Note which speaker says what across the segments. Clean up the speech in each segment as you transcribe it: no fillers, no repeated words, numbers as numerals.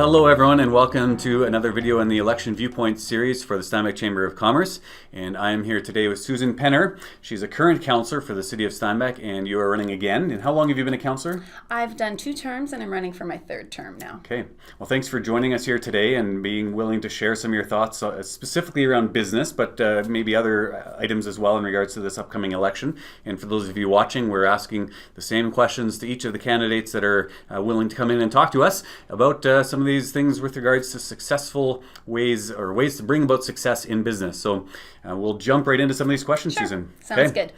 Speaker 1: Hello everyone, and welcome to another video in the Election Viewpoints series for the Steinbach Chamber of Commerce. And I am here today with Susan Penner. She's a current councillor for the City of Steinbach, and you are running again. And how long have you been a councillor?
Speaker 2: I've done 2 terms and I'm running for my 3rd term now.
Speaker 1: Okay. Well, thanks for joining us here today and being willing to share some of your thoughts specifically around business, but maybe other items as well in regards to this upcoming election. And for those of you watching, we're asking the same questions to each of the candidates that are willing to come in and talk to us about some of these things with regards to successful ways to bring about success in business. So we'll jump right into some of these questions,
Speaker 2: Sure.
Speaker 1: Susan.
Speaker 2: Sounds good.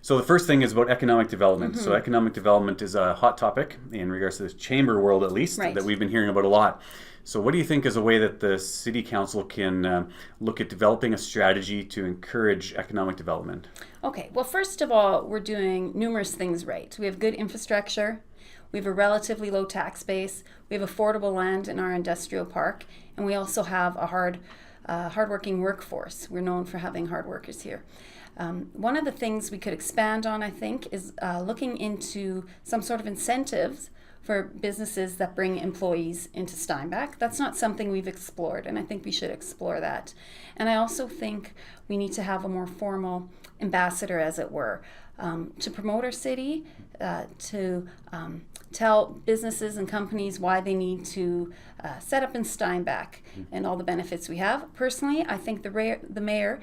Speaker 1: So the first thing is about economic development. So economic development is a hot topic in regards to the chamber world, at least,
Speaker 2: Right.
Speaker 1: that we've been hearing about a lot. So what do you think is a way that the City Council can look at developing a strategy to encourage economic development?
Speaker 2: Okay, well, first of all, we're doing numerous things right. We have good infrastructure. We have a relatively low tax base. We have affordable land in our industrial park, and we also have a hardworking workforce. We're known for having hard workers here. One of the things we could expand on, I think, is looking into some sort of incentives for businesses that bring employees into Steinbach. That's not something we've explored, and I think we should explore that. And I also think we need to have a more formal ambassador, as it were, to promote our city, to tell businesses and companies why they need to set up in Steinbach and all the benefits we have. Personally, I think the mayor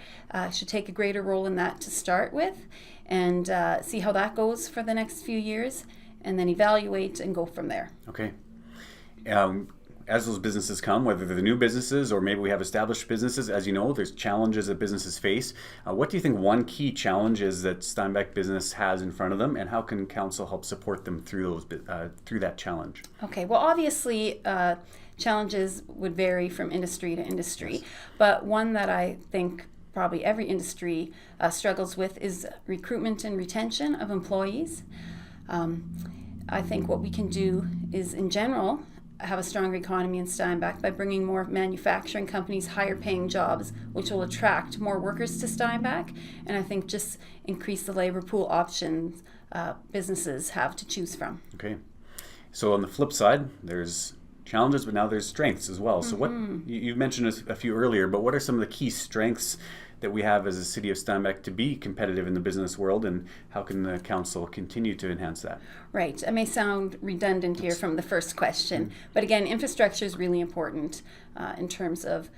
Speaker 2: should take a greater role in that to start with, and see how that goes for the next few years, and then evaluate and go from there.
Speaker 1: Okay. As those businesses come, whether they're the new businesses or maybe we have established businesses, as you know, there's challenges that businesses face. What do you think one key challenge is that Steinbach business has in front of them, and how can council help support them through that challenge?
Speaker 2: Okay, well, obviously, challenges would vary from industry to industry,
Speaker 1: Yes.
Speaker 2: but one that I think probably every industry struggles with is recruitment and retention of employees. I think what we can do is, in general, have a stronger economy in Steinbach by bringing more manufacturing companies, higher paying jobs, which will attract more workers to Steinbach, and I think just increase the labor pool options businesses have to choose from.
Speaker 1: Okay. So on the flip side, there's challenges, but now there's strengths as well. So what you mentioned a few earlier, but what are some of the key strengths that we have as a city of Steinbach to be competitive in the business world, and how can the council continue to enhance that?
Speaker 2: Right. It may sound redundant here from the first question, but again, infrastructure is really important in terms of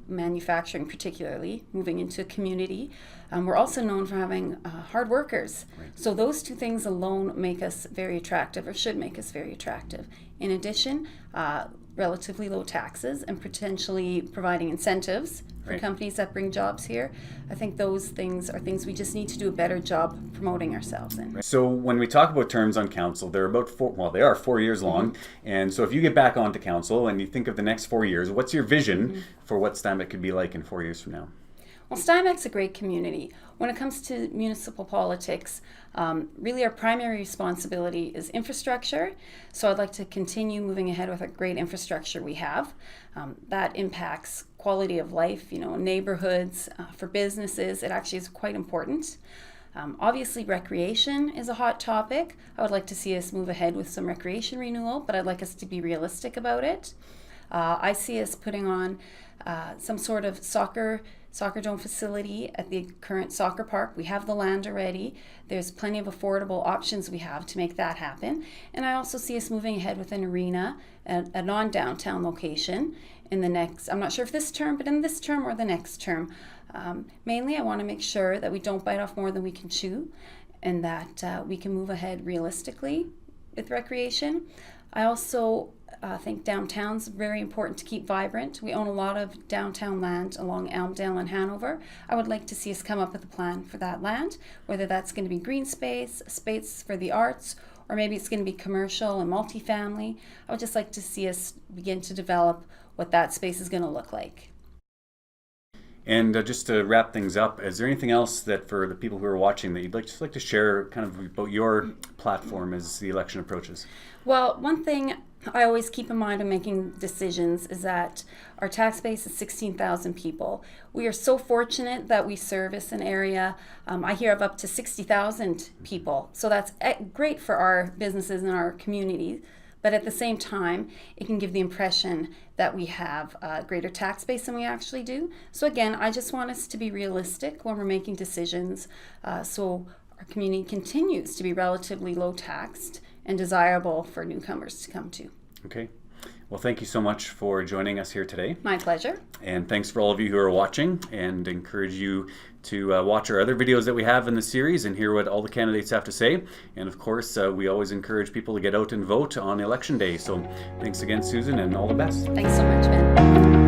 Speaker 2: manufacturing, particularly moving into a community. We're also known for having hard workers.
Speaker 1: Right.
Speaker 2: So those 2 things alone make us very attractive, or should make us very attractive. In addition, relatively low taxes and potentially providing incentives for
Speaker 1: Right.
Speaker 2: companies that bring jobs here. I think those things are things we just need to do a better job promoting ourselves in.
Speaker 1: So when we talk about terms on council, they're about they are 4 years long. And so if you get back onto council and you think of the next 4 years, what's your vision for what Steinbach could be like in 4 years from now?
Speaker 2: Well, Steinbach's a great community. When it comes to municipal politics, really our primary responsibility is infrastructure. So I'd like to continue moving ahead with a great infrastructure we have. That impacts quality of life, neighborhoods, for businesses. It actually is quite important. Obviously, recreation is a hot topic. I would like to see us move ahead with some recreation renewal, but I'd like us to be realistic about it. I see us putting on some sort of soccer dome facility at the current soccer park. We have the land already. There's plenty of affordable options we have to make that happen. And I also see us moving ahead with an arena at a non-downtown location in the next, I'm not sure if this term, but in this term or the next term. Mainly, I want to make sure that we don't bite off more than we can chew, and that we can move ahead realistically with recreation. I also think downtown's very important to keep vibrant. We own a lot of downtown land along Elmdale and Hanover. I would like to see us come up with a plan for that land, whether that's going to be green space for the arts, or maybe it's going to be commercial and multifamily. I would just like to see us begin to develop what that space is going to look like.
Speaker 1: And just to wrap things up, is there anything else that for the people who are watching that you'd like to share kind of about your platform as the election approaches?
Speaker 2: Well, one thing I always keep in mind when making decisions is that our tax base is 16,000 people. We are so fortunate that we service an area, I hear of up to 60,000 people. So that's great for our businesses and our community. but at the same time, it can give the impression that we have a greater tax base than we actually do. So again, I just want us to be realistic when we're making decisions, so our community continues to be relatively low taxed and desirable for newcomers to come to.
Speaker 1: Okay. Well, thank you so much for joining us here today.
Speaker 2: My pleasure.
Speaker 1: And thanks for all of you who are watching, and encourage you to watch our other videos that we have in the series and hear what all the candidates have to say. And of course, we always encourage people to get out and vote on election day. So thanks again, Susan, and all the best.
Speaker 2: Thanks so much, Ben.